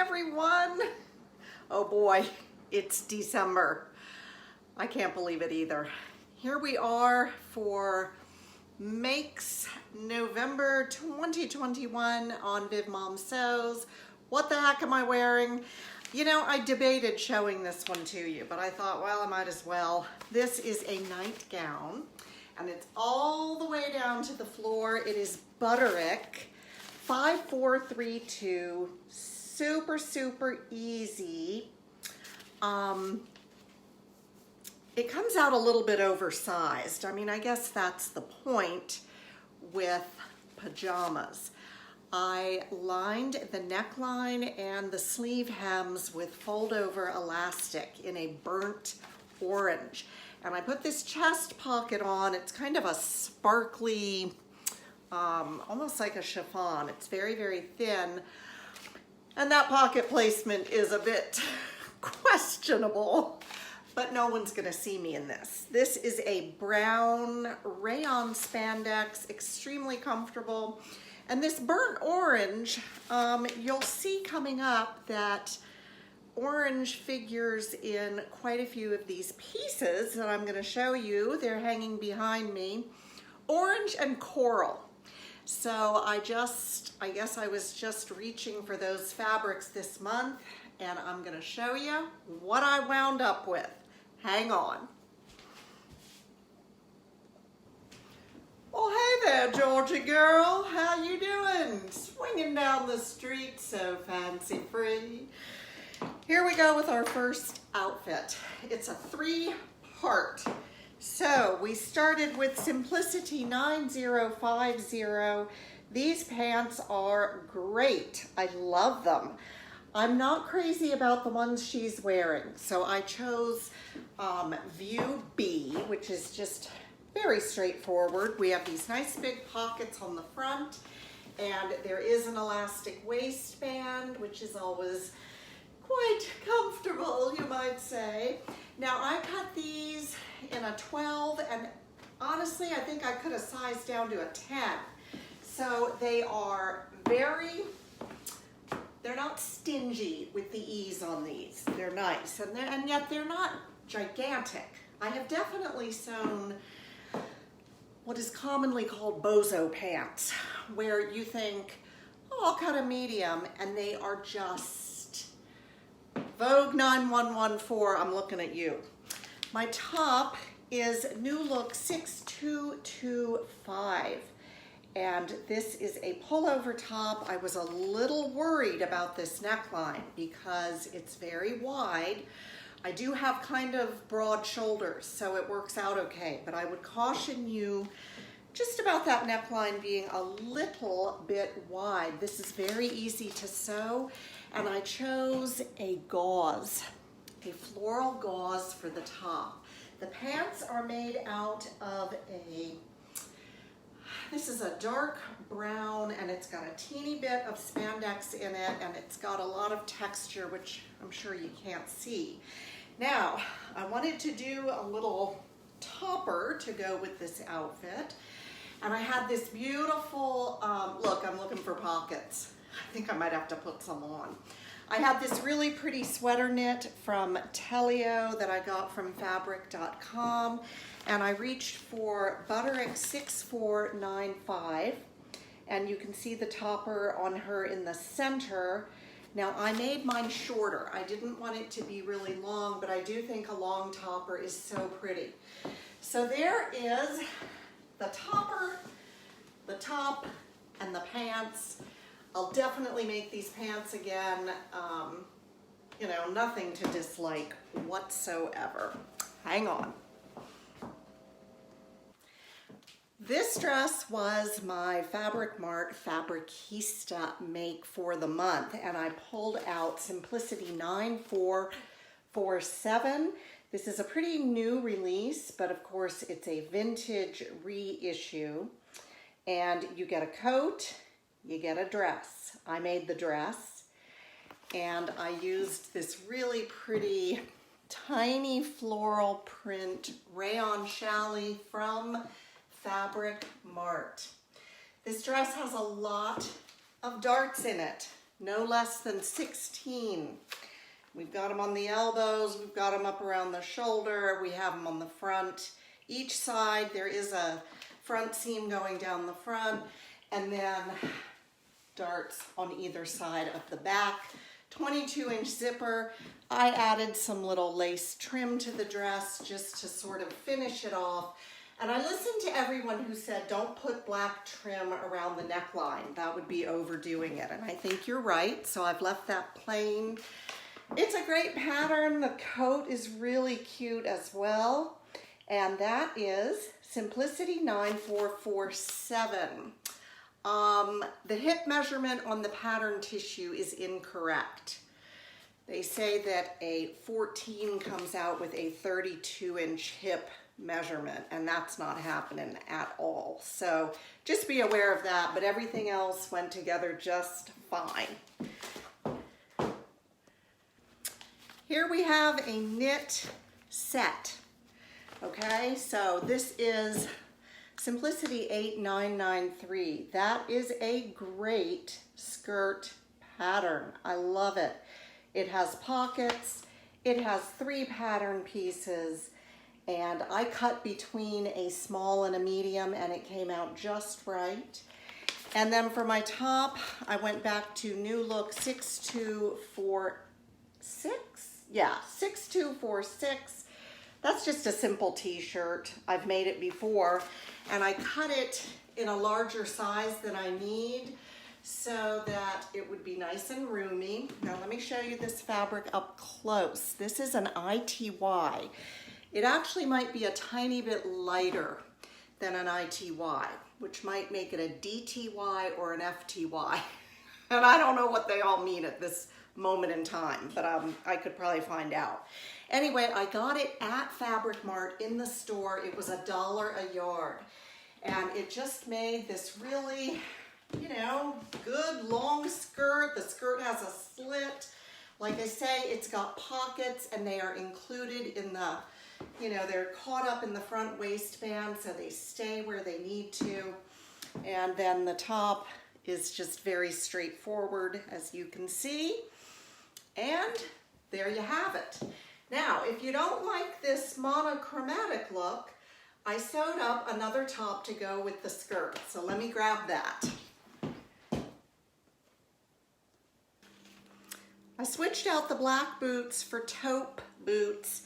everyone. Oh boy, it's December. I can't believe it either. Here we are for Makes November 2021 on Viv Mom Sews. What the heck am I wearing? You know, I debated showing this one to you, but I thought, well, I might as well. This is a nightgown, and it's all the way down to the floor. It is Butterick 5432, super easy. It comes out a little bit oversized. I mean, I guess that's the point with pajamas. I lined the neckline and the sleeve hems with fold over elastic in a burnt orange. And I put this chest pocket on. It's kind of a sparkly, almost like a chiffon. It's very thin. And that pocket placement is a bit questionable, but no one's gonna see me in this. This is a brown rayon spandex, extremely comfortable. And this burnt orange, you'll see coming up that orange figures in quite a few of these pieces that I'm gonna show you. They're hanging behind me. Orange and coral. So I guess I was just reaching for those fabrics this month, and I'm gonna show you what I wound up with. Hang on. Well, hey there, Georgia girl. How you doing? Swinging down the street so fancy free. Here we go with our first outfit. It's a 3-part. So we started with Simplicity 9050. These pants are great. I love them. I'm not crazy about the ones she's wearing, so I chose View B, which is just very straightforward. We have these nice big pockets on the front, and there is an elastic waistband, which is always quite comfortable, you might say. Now I cut these in a 12, and honestly I think I could have sized down to a 10. So they are they're not stingy with the ease on these. They're nice, and yet they're not gigantic. I have definitely sewn what is commonly called bozo pants, where you think, oh, I'll cut a medium, and they are just Vogue 9114, I'm looking at you. My top is New Look 6225, and this is a pullover top. I was a little worried about this neckline because it's very wide. I do have kind of broad shoulders, so it works out okay, but I would caution you just about that neckline being a little bit wide. This is very easy to sew, and I chose a gauze, a floral gauze for the top. The pants are made out of this is a dark brown, and it's got a teeny bit of spandex in it, and it's got a lot of texture, which I'm sure you can't see. Now, I wanted to do a little topper to go with this outfit, and I had this beautiful, look, I'm looking for pockets. I think I might have to put some on. I had this really pretty sweater knit from Telio that I got from fabric.com, and I reached for Butterick 6495, and you can see the topper on her in the center. Now, I made mine shorter. I didn't want it to be really long, but I do think a long topper is so pretty. So there is the topper, the top, and the pants. I'll definitely make these pants again. You know, nothing to dislike whatsoever. Hang on. This dress was my Fabric Mart Fabricista make for the month, and I pulled out Simplicity 9447. This is a pretty new release, but of course it's a vintage reissue. And you get a coat, you get a dress. I made the dress, and I used this really pretty tiny floral print rayon challis from Fabric Mart. This dress has a lot of darts in it. no less than 16. We've got them on the elbows, we've got them up around the shoulder, we have them on the front. Each side there is a front seam going down the front, and then darts on either side of the back. 22-inch zipper. I added some little lace trim to the dress just to sort of finish it off. And I listened to everyone who said don't put black trim around the neckline. That would be overdoing it. And I think you're right, so I've left that plain. It's a great pattern. The coat is really cute as well. And that is Simplicity 9447. The hip measurement on the pattern tissue is incorrect. They say that a 14 comes out with a 32-inch hip measurement, and that's not happening at all. So just be aware of that, but everything else went together just fine. Here we have a knit set. Okay, so this is Simplicity 8993. That is a great skirt pattern. I love it. It has pockets, it has 3 pattern pieces, and I cut between a small and a medium, and it came out just right. And then for my top, I went back to New Look 6246. Yeah, 6246. That's just a simple t-shirt. I've made it before, and I cut it in a larger size than I need so that it would be nice and roomy. Now let me show you this fabric up close. This is an ITY. It actually might be a tiny bit lighter than an ITY, which might make it a DTY or an FTY. And I don't know what they all mean at this moment in time, but I could probably find out. Anyway, I got it at Fabric Mart in the store. It was $1 a yard. And it just made this really, you know, good long skirt. The skirt has a slit. Like I say, it's got pockets, and they are included in the, you know, they're caught up in the front waistband, so they stay where they need to. And then the top is just very straightforward, as you can see. And there you have it. Now, if you don't like this monochromatic look, I sewed up another top to go with the skirt. So let me grab that. I switched out the black boots for taupe boots,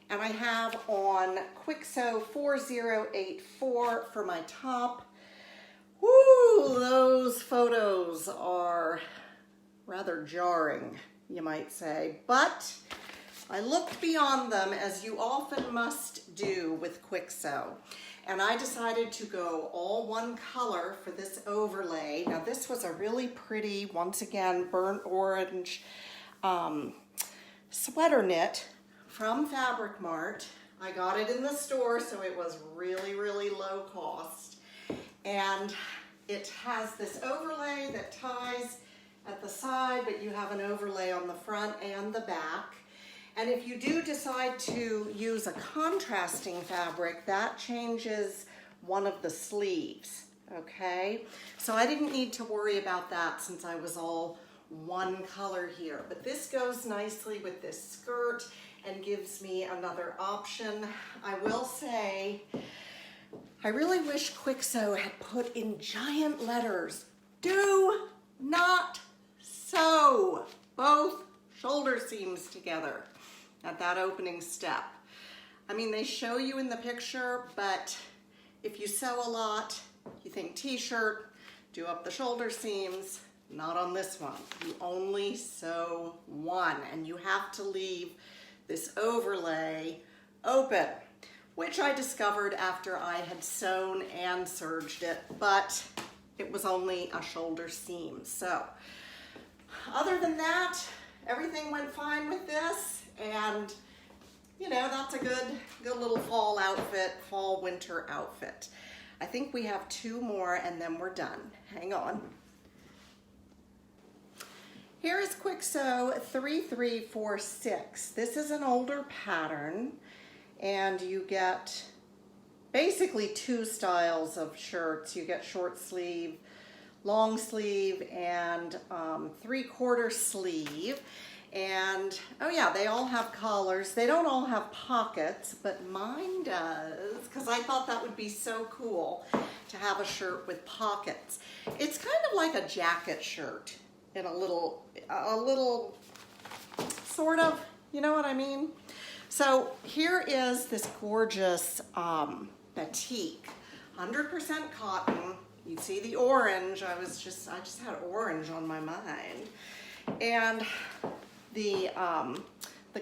and I have on Kwik Sew 4084 for my top. Woo, those photos are rather jarring, you might say, but I looked beyond them, as you often must do with Kwik Sew, and I decided to go all one color for this overlay. Now this was a really pretty, once again, burnt orange sweater knit from Fabric Mart. I got it in the store, so it was really, really low cost. And it has this overlay that ties at the side, but you have an overlay on the front and the back. And if you do decide to use a contrasting fabric, that changes one of the sleeves, okay? So I didn't need to worry about that since I was all one color here. But this goes nicely with this skirt and gives me another option. I will say, I really wish Kwik Sew had put in giant letters, "Do not sew both shoulder seams together" at that opening step. I mean, they show you in the picture, but if you sew a lot, you think t-shirt, do up the shoulder seams. Not on this one. You only sew one, and you have to leave this overlay open, which I discovered after I had sewn and serged it, but it was only a shoulder seam. So other than that, everything went fine with this, and you know, that's a good little fall outfit, fall winter outfit. I think we have 2 more and then we're done. Hang on. Here is Kwik Sew 3346. This is an older pattern, and you get basically 2 styles of shirts. You get short sleeve, long sleeve and 3/4 sleeve. And oh yeah, they all have collars. They don't all have pockets, but mine does, because I thought that would be so cool to have a shirt with pockets. It's kind of like a jacket shirt in a little sort of, you know what I mean? So here is this gorgeous batik, 100% cotton. You see the orange. I just had orange on my mind. And the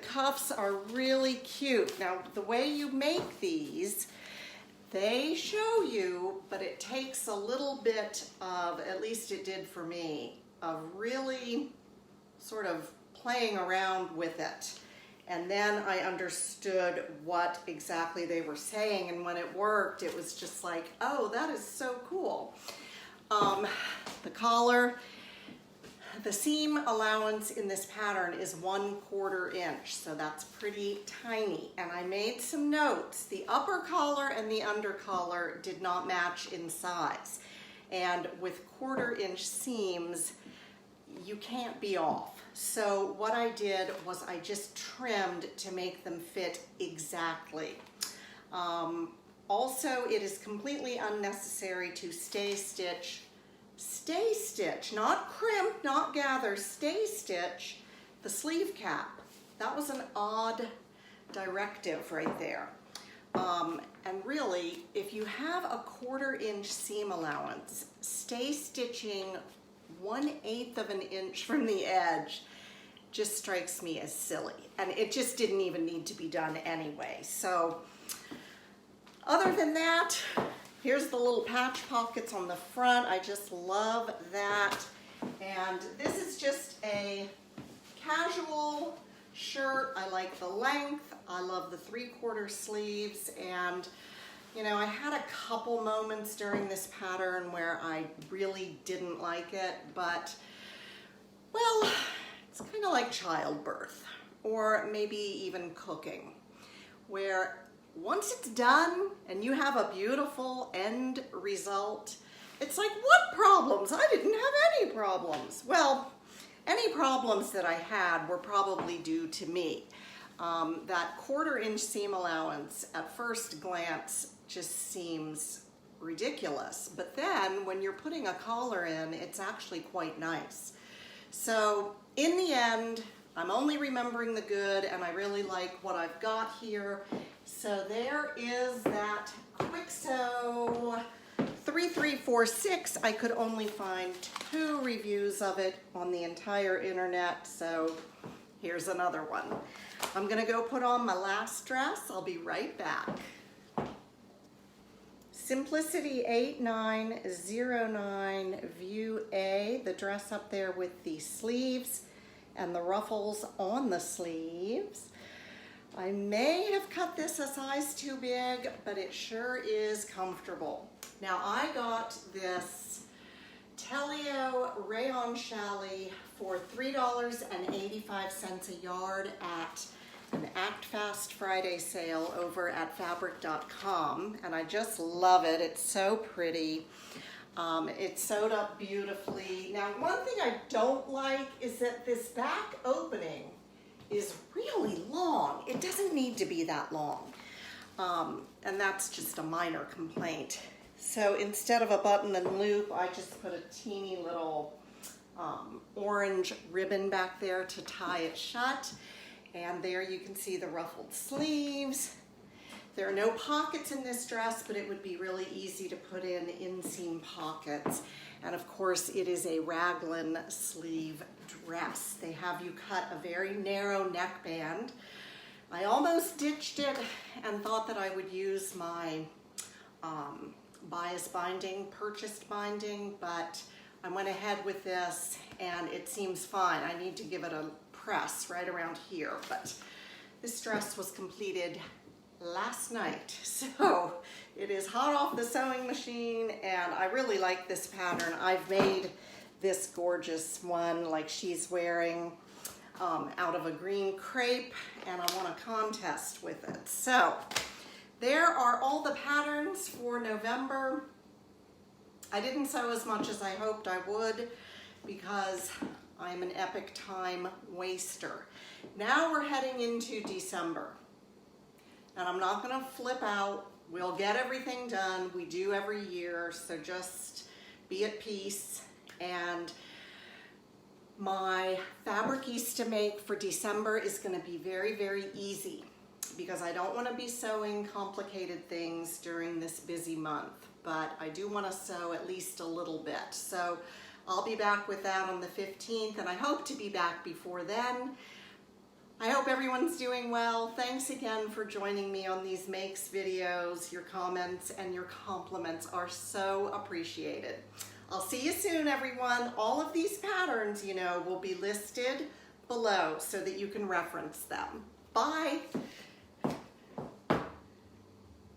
cuffs are really cute. Now, the way you make these, they show you, but it takes a little bit of, at least it did for me, of really sort of playing around with it. And then I understood what exactly they were saying, and when it worked, it was just like, oh, that is so cool. The collar, the seam allowance in this pattern is 1/4 inch, so that's pretty tiny. And I made some notes. The upper collar and the under collar did not match in size. And with 1/4 inch seams, you can't be off. So what I did was I just trimmed to make them fit exactly. Also, it is completely unnecessary to stay stitch, not crimp, not gather, stay stitch the sleeve cap. That was an odd directive right there. And really, if you have a 1/4 inch seam allowance, stay stitching 1/8 of an inch from the edge just strikes me as silly. And it just didn't even need to be done anyway. So other than that, here's the little patch pockets on the front. I just love that. And this is just a casual shirt. I like the length. I love the 3/4 sleeves. And you know, I had a couple moments during this pattern where I really didn't like it, but, well, it's kind of like childbirth, or maybe even cooking, where once it's done and you have a beautiful end result, it's like, what problems? I didn't have any problems. Well, any problems that I had were probably due to me. That 1/4 inch seam allowance at first glance just seems ridiculous, but then when you're putting a collar in, it's actually quite nice. So in the end, I'm only remembering the good, and I really like what I've got here. So there is that Kwik Sew 3346. I could only find 2 reviews of it on the entire internet, so here's another one. I'm gonna go put on my last dress. I'll be right back. Simplicity 8909 View A, the dress up there with the sleeves and the ruffles on the sleeves. I may have cut this a size too big, but it sure is comfortable. Now I got this Telio rayon challis for $3.85 a yard at an Act Fast Friday sale over at fabric.com, and I just love it. It's so pretty. It's sewed up beautifully. Now, one thing I don't like is that this back opening is really long. It doesn't need to be that long, and that's just a minor complaint. So instead of a button and loop, I just put a teeny little orange ribbon back there to tie it shut. And there you can see the ruffled sleeves. There are no pockets in this dress, but it would be really easy to put in inseam pockets. And of course, it is a raglan sleeve dress. They have you cut a very narrow neckband. I almost ditched it and thought that I would use my bias binding, purchased binding, but I went ahead with this and it seems fine. I need to give it a press right around here, but this dress was completed last night, so it is hot off the sewing machine, and I really like this pattern. I've made this gorgeous one like she's wearing out of a green crepe, and I want a contest with it. So there are all the patterns for November. I didn't sew as much as I hoped I would because I'm an epic time waster. Now we're heading into December, and I'm not gonna flip out. We'll get everything done. We do every year, so just be at peace. And my fabric estimate for December is gonna be very, very easy because I don't wanna be sewing complicated things during this busy month, but I do wanna sew at least a little bit. So I'll be back with that on the 15th, and I hope to be back before then. I hope everyone's doing well. Thanks again for joining me on these makes videos. Your comments and your compliments are so appreciated. I'll see you soon, everyone. All of these patterns, you know, will be listed below so that you can reference them. Bye.